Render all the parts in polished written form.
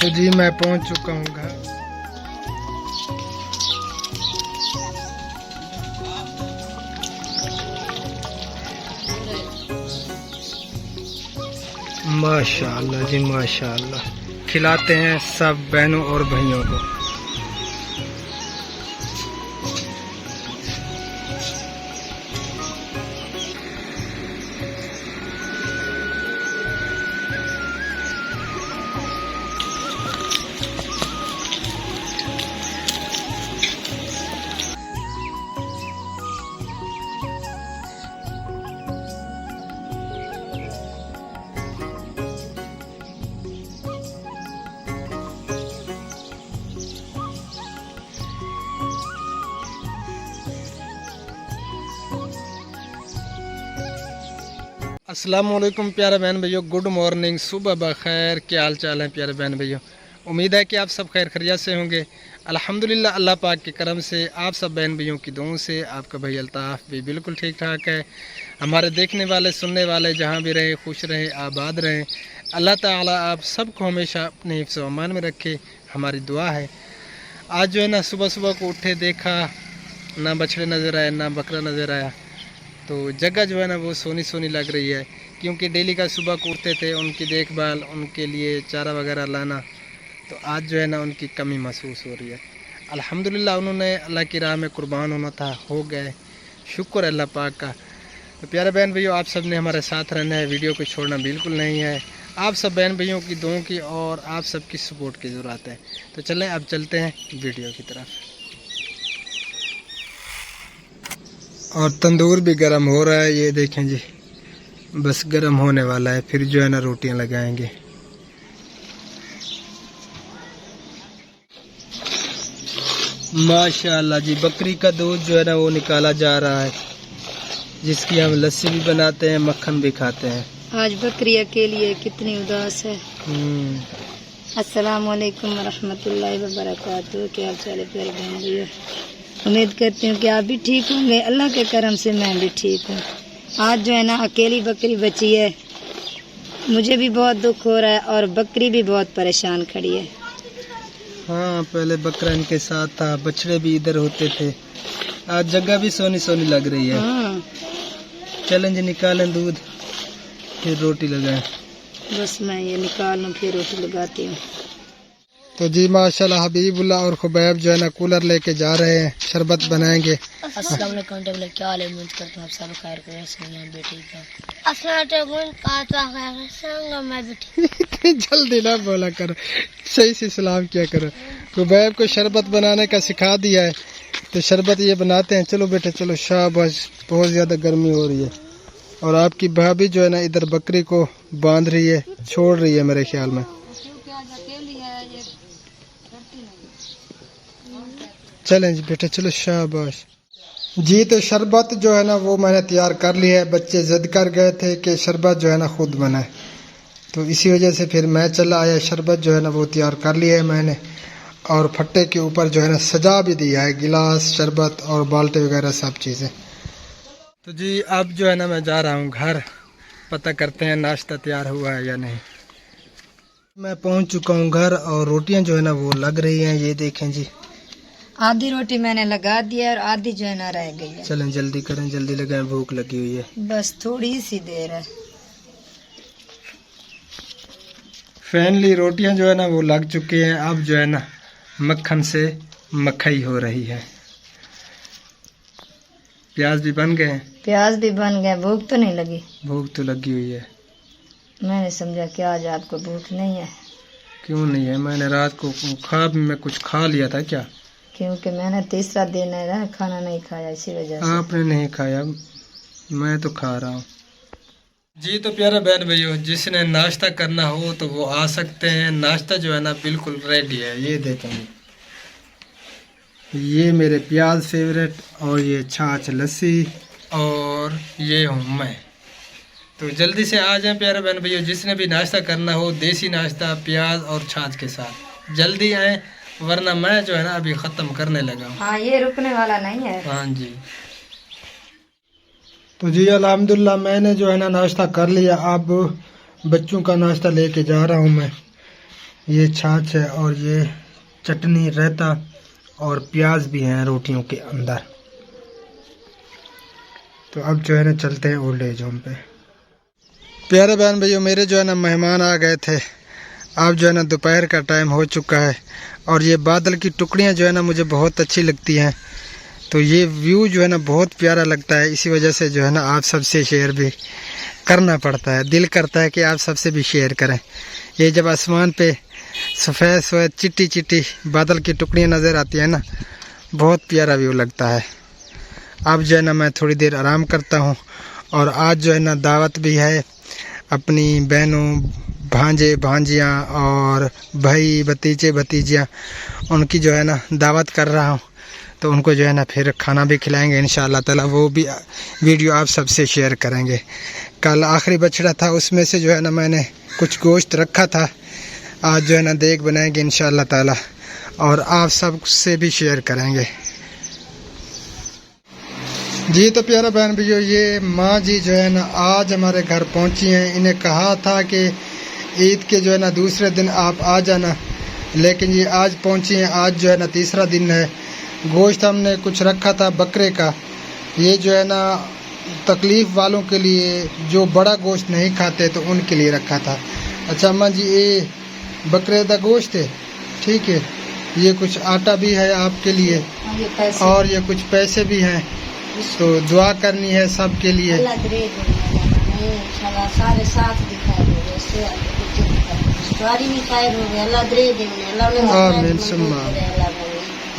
तो जी मैं पहुंच चुका हूं घर। माशाअल्लाह जी माशाअल्लाह, खिलाते हैं सब बहनों और भाइयों को। अस्सलाम वालेकुम प्यारे बहन भैया, गुड मॉर्निंग, सुबह बखैर। क्या हाल चाल है प्यारे बहन भैया? उम्मीद है कि आप सब खैर खैरियत से होंगे। अल्हम्दुलिल्लाह अल्लाह पाक के करम से, आप सब बहन भैयों की दुआओं से आपका भाई अल्ताफ़ भी बिल्कुल ठीक ठाक है। हमारे देखने वाले सुनने वाले जहाँ भी रहें, खुश रहें, आबाद रहें। अल्लाह ताला आप सबको हमेशा अपने हिफ्ज़ व अमान में रखे, हमारी दुआ है। आज जो है ना सुबह सुबह को उठे, देखा ना बछड़े नज़र आए ना बकरा नज़र आया, तो जगह जो है ना वो सोनी सोनी लग रही है। क्योंकि डेली का सुबह को उठते थे, उनकी देखभाल, उनके लिए चारा वगैरह लाना, तो आज जो है ना उनकी कमी महसूस हो रही है। अल्हम्दुलिल्लाह उन्होंने अल्लाह की राह में कुर्बान होना था, हो गए, शुक्र है अल्लाह पाक का। तो प्यारे बहन भैयों, आप सब ने हमारे साथ रहना है, वीडियो को छोड़ना बिल्कुल नहीं है। आप सब बहन भैयों की दुआओं की और आप सबकी सपोर्ट की ज़रूरत है। तो चलें अब चलते हैं वीडियो की तरफ। और तंदूर भी गर्म हो रहा है, ये देखें जी, बस गर्म होने वाला है, फिर जो है ना रोटियां लगाएंगे। माशाअल्लाह जी, बकरी का दूध जो है ना वो निकाला जा रहा है, जिसकी हम लस्सी भी बनाते हैं, मक्खन भी खाते हैं। आज बकरी अकेली है, कितनी उदास है। अस्सलाम वालेकुम रहमतुल्लाहि व बरकातहू। क्या हाल चाल है प्यारे बहन भैया? उम्मीद करती हूँ कि आप भी ठीक होंगे। अल्लाह के करम से मैं भी ठीक हूँ। आज जो है ना अकेली बकरी बची है, मुझे भी बहुत दुख हो रहा है और बकरी भी बहुत परेशान खड़ी है। हाँ, पहले बकरा इनके साथ था, बछड़े भी इधर होते थे। आज जगह भी सोनी सोनी लग रही है। हाँ, चलें जी, निकालें दूध, फिर रोटी लगाएं। बस मैं ये निकाल लूँ फिर रोटी लगाती हूँ। तो जी माशाल्लाह हबीबुल्लाह और खुबैब जो है ना कूलर लेके जा रहे हैं, शरबत बनाएंगे। अस्सलाम वालेकुम, क्या हाल है? उम्मीद करता हूँ आप सब खैर करें, मैं भी ठीक हूँ। इतनी जल्दी ना बोला करो, सही से सलाम किया करो। खुबैब को शरबत बनाने का सिखा दिया है, तो शरबत ये बनाते हैं। चलो बेटे चलो, शाबाश। बहुत ज़्यादा गर्मी हो रही है और आपकी भाभी जो है ना इधर बकरी को बांध रही है, छोड़ रही है मेरे ख्याल में। चलें जी बेटे चलो, शाबाश जी। तो शरबत जो है ना वो मैंने तैयार कर लिया है। बच्चे जिद कर गए थे कि शरबत जो है ना खुद बनाए, तो इसी वजह से फिर मैं चला आया। शरबत जो है ना वो तैयार कर लिया है मैंने, और फट्टे के ऊपर जो है ना सजा भी दिया है, गिलास, शरबत और बाल्टी वगैरह सब चीज़ें। तो जी अब जो है ना मैं जा रहा हूँ घर, पता करते हैं नाश्ता तैयार हुआ है या नहीं। मैं पहुँच चुका हूँ घर और रोटियाँ जो है ना वो लग रही हैं, ये देखें जी। आधी रोटी मैंने लगा दी है और आधी जो है ना रह गई है। चलें जल्दी करें, जल्दी लगाएं, भूख लगी हुई है। बस थोड़ी सी देर है। फाइनली रोटियां जो है ना वो लग चुकी हैं। अब जो है ना मक्खन से मक्खई हो रही है। प्याज भी बन गए। प्याज भी बन गए। भूख तो नहीं लगी? भूख तो लगी हुई है। मैंने समझा कि आज आपको भूख नहीं है। क्यों नहीं है? मैंने रात को ख्वाब में कुछ खा लिया था क्या? क्योंकि मैंने तीसरा दिन है ना खाना नहीं खाया, इसी वजह से। आपने नहीं खाया, मैं तो खा रहा हूँ जी। तो प्यारे बहन भैया, जिसने नाश्ता करना हो तो वो आ सकते हैं। नाश्ता जो है ना बिल्कुल रेडी है, ये देखेंगे। ये मेरे प्याज फेवरेट, और ये छाछ लस्सी, और ये हूँ मैं। तो जल्दी से आ जाएं प्यारे बहन भैया, जिसने भी नाश्ता करना हो, देसी नाश्ता प्याज और छाछ के साथ जल्दी आएँ, वरना मैं जो है ना अभी ख़त्म करने लगा हूँ। हाँ, ये रुकने वाला नहीं है। हाँ जी। तो जी अल्हम्दुलिल्लाह मैंने जो है ना नाश्ता कर लिया। अब बच्चों का नाश्ता लेके जा रहा हूँ मैं। ये छाछ है और ये चटनी, रायता और प्याज भी हैं रोटियों के अंदर। तो अब जो है ना चलते हैं ओल्ड एज होम पे। प्यारे बहन भैया, मेरे जो है ना मेहमान आ गए थे। अब जो है ना दोपहर का टाइम हो चुका है और ये बादल की टुकड़ियाँ जो है ना मुझे बहुत अच्छी लगती हैं। तो ये व्यू जो है ना बहुत प्यारा लगता है, इसी वजह से जो है ना आप सबसे शेयर भी करना पड़ता है। दिल करता है कि आप सबसे भी शेयर करें। ये जब आसमान पे सफ़ेद सफ़ेद चिट्टी चिट्टी बादल की टुकड़ियाँ नज़र आती हैं ना, बहुत प्यारा व्यू लगता है। अब जो है ना मैं थोड़ी देर आराम करता हूँ और आज जो है ना दावत भी है। अपनी बहनों, भांजे भांजियाँ और भाई भतीजे भतीजियाँ, उनकी जो है ना दावत कर रहा हूँ। तो उनको जो है ना फिर खाना भी खिलाएंगे इंशाअल्लाह ताला। वो भी वीडियो आप सबसे शेयर करेंगे। कल आखिरी बछड़ा था, उसमें से जो है ना मैंने कुछ गोश्त रखा था। आज जो है ना देग बनाएंगे इंशाअल्लाह ताला और आप सब से भी शेयर करेंगे। जी तो प्यारा बहन भैया, ये माँ जी जो है ना आज हमारे घर पहुँची हैं। इन्हें कहा था कि ईद के जो है ना दूसरे दिन आप आ जाना, लेकिन ये आज पहुँची हैं। आज जो है ना तीसरा दिन है। गोश्त हमने कुछ रखा था बकरे का। ये जो है ना तकलीफ़ वालों के लिए, जो बड़ा गोश्त नहीं खाते तो उनके लिए रखा था। अच्छा अम्मा जी, ये बकरे का गोश्त है, ठीक है। ये कुछ आटा भी है आपके लिए और ये कुछ पैसे भी हैं। तो दुआ करनी है सब के लिए। आमीन सुम्मा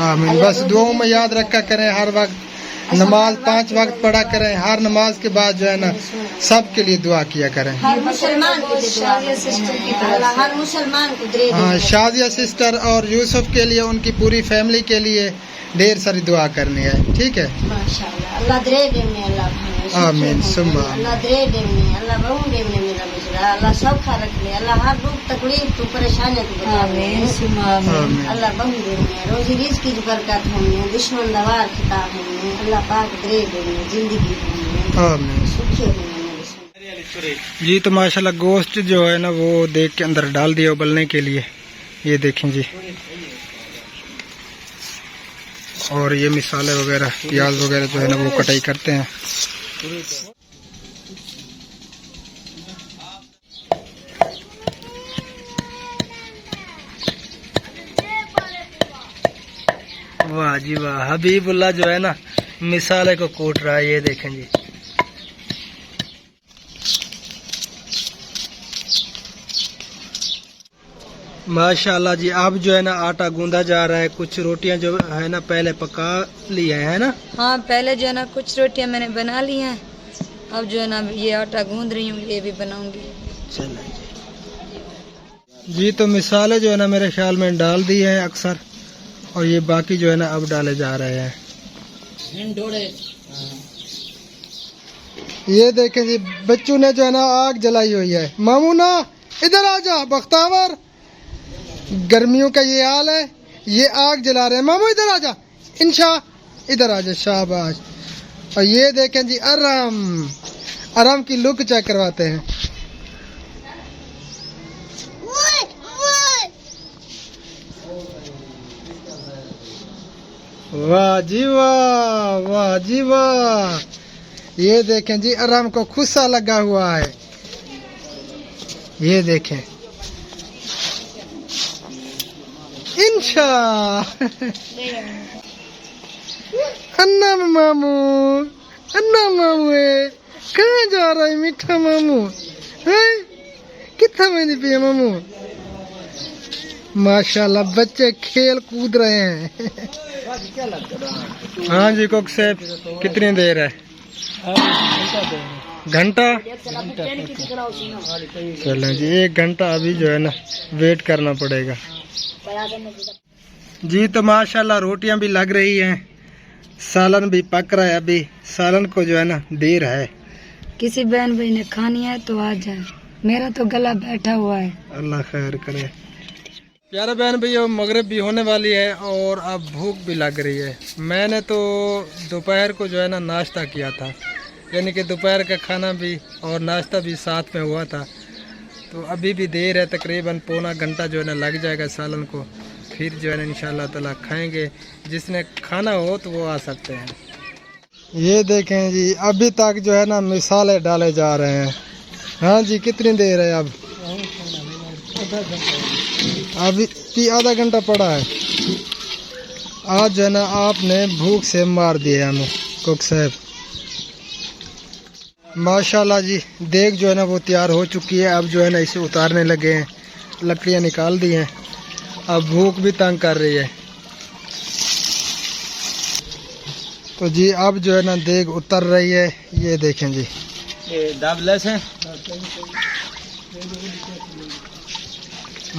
आमीन। बस दुआओं में याद रखा करें, हर वक्त नमाज 5 वक्त पढ़ा करें। हर नमाज के बाद जो है ना सब के लिए दुआ किया करें। हर मुसलमान को, हर मुसलमान को। हाँ, शादिया सिस्टर और यूसुफ के लिए, उनकी पूरी फैमिली के लिए ढेर सारी दुआ करनी है, ठीक है। माशाअल्लाह। अल्लाह दरे देने, अल्लाह आमीन सुम्मा अल्लाह दरे देने, अल्लाह बहु देने मेरा मुजरा, अल्लाह सौखा रख ले, अल्लाह हर दुख तकलीफ तो परेशानी को बचा ले। आमीन सुम्मा आमीन। अल्लाह बहु देने, रोजी रिज़्क़ की बरकत होने, दुश्मन दवार खिताब होने, अल्लाह पाक दरे देने, जिंदगी होने, आमीन सुखी होने। जी तो माशाल्लाह गोश्त जो है ना वो देख के अंदर डाल दिया उबलने के लिए। ये देखें जी, और ये मिसाले वगैरह, प्याज वगैरह जो है ना वो कटाई करते हैं। वाह जी वाह, हबीबुल्लाह जो है ना मिसाले को कूट रहा है। ये देखें जी, माशाल्लाह जी। अब जो है ना आटा गूंदा जा रहा है। कुछ रोटियां जो है ना पहले पका ली है ना। हाँ, पहले जो है ना कुछ रोटियां मैंने बना ली हैं। अब जो है ना ये आटा गूंद रही हूँ, ये भी बनाऊंगी। चलो जी, तो मिसाले जो है ना मेरे ख्याल में डाल दी है अक्सर, और ये बाकी जो है ना अब डाले जा रहे हैं। ये देखें जी, बच्चों ने जो है ना आग जलाई हुई है। मामूना इधर आ जा, बख्तावर, गर्मियों का ये हाल है, ये आग जला रहे हैं। मामू इधर आ जा, इंशा इधर आ जा, शाबाश। और ये देखें जी, आराम की लुक चेक करवाते हैं। वाह जी वाह, वाह जी वाह। ये देखें जी, आराम को खुशा लगा हुआ है। ये देखें, इंशा अन्ना मामू, अन्ना मामू है। कहाँ जा रहा है मीठा मामू है? कितना मैंने पिया मामू। माशाल्लाह बच्चे खेल कूद रहे हैं। हाँ जी कुक साहब, कितनी देर है? घंटा? चलो जी, 1 घंटा अभी जो है ना वेट करना पड़ेगा जी। तो माशाल्लाह रोटियां भी लग रही हैं, सालन भी पक रहा है। अभी सालन को जो है ना देर है। किसी बहन भाई ने खानी है तो आ जाए, मेरा तो गला बैठा हुआ है। अल्लाह खैर करे। प्यारे बहन भैया, मगरिब भी होने वाली है और अब भूख भी लग रही है। मैंने तो दोपहर को जो है ना नाश्ता किया था, यानी कि दोपहर का खाना भी और नाश्ता भी साथ में हुआ था। तो अभी भी देर है, तकरीबन पौना घंटा जो है ना लग जाएगा सालन को। फिर जो है ना इंशाल्लाह ताला खाएंगे। जिसने खाना हो तो वो आ सकते हैं। ये देखें जी, अभी तक जो है ना मिसाले डाले जा रहे हैं। हाँ जी, कितनी देर है अब? अभी आधा घंटा पड़ा है। आज जो है ना आपने भूख से मार दिया हमें कुक साहब। माशाल्लाह जी, देग जो है ना वो तैयार हो चुकी है। अब जो है ना इसे उतारने लगे हैं, लकड़ियाँ निकाल दी हैं। अब भूख भी तंग कर रही है। तो जी अब जो है ना देग उतर रही है। ये देखें जी, ये दाबलेस है।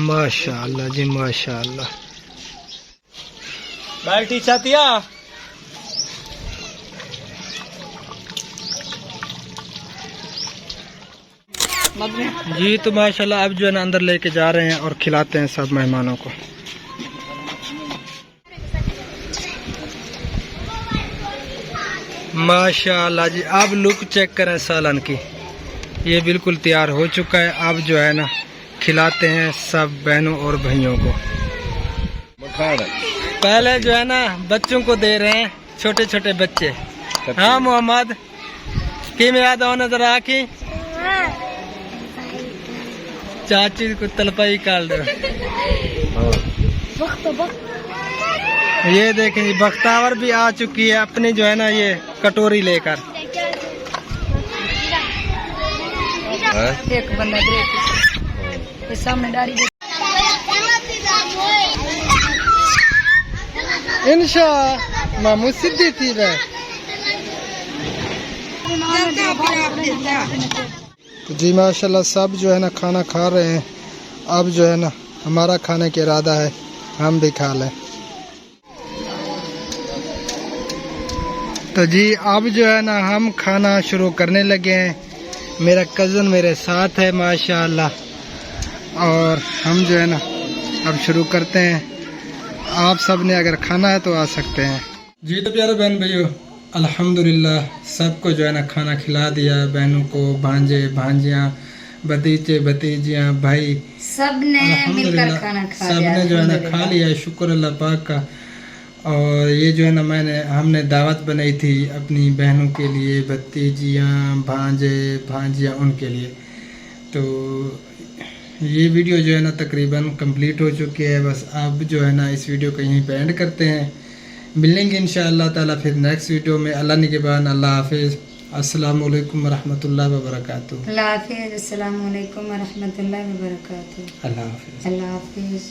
माशाल्लाह जी माशाल्लाह। बाल्टी चातिया। जी तो माशाल्लाह अब जो है ना अंदर लेके जा रहे हैं और खिलाते हैं सब मेहमानों को। माशाल्लाह जी, अब लुक चेक करें सालन की। ये बिल्कुल तैयार हो चुका है। अब जो है ना खिलाते हैं सब बहनों और भाइयों को। पहले जो है ना बच्चों को दे रहे हैं, छोटे छोटे बच्चे। हाँ मोहम्मद, की में याद आओ नजर आके चाची को तलपाई काट दो। ये देखें जी, बख्तावर भी आ चुकी है अपनी जो है ना ये कटोरी लेकर। एक बंदा ये सामने डारी इंशा मामू सिद्धि थी वह। तो जी माशाल्लाह सब जो है ना खाना खा रहे हैं। अब जो है ना हमारा खाने का इरादा है, हम भी खा लें। तो जी अब जो है ना हम खाना शुरू करने लगे हैं। मेरा कज़न मेरे साथ है माशाल्लाह, और हम जो है ना अब शुरू करते हैं। आप सब ने अगर खाना है तो आ सकते हैं। जी तो प्यारे बहन भाइयों, अल्हम्दुलिल्लाह सबको जो है ना खाना खिला दिया। बहनों को, भांजे भांजियाँ, भतीजे भतीजियाँ, भाई सबने मिलकर खाना खा लिया। सबने जो है ना खा लिया, शुक्र अल्लाह पाक का। और ये जो है ना हमने दावत बनाई थी अपनी बहनों के लिए, भतीजियाँ, भांजे भांजियाँ, उनके लिए। तो ये वीडियो जो है ना तकरीबन कंप्लीट हो चुकी है। बस अब जो है ना इस वीडियो को यहीं पे एंड करते हैं। मिलेंगे इंशाअल्लाह ताला फिर नेक्स्ट वीडियो में। अल्लाह निगहबान, अल्लाह हाफिज़, अस्सलामु अलैकुम वरहमतुल्लाहि वबरकातुहू। अल्लाह हाफिज़, अस्सलामु अलैकुम वरहमतुल्लाहि वबरकातुहू। अल्लाह हाफिज़। अल्लाह हाफिज़।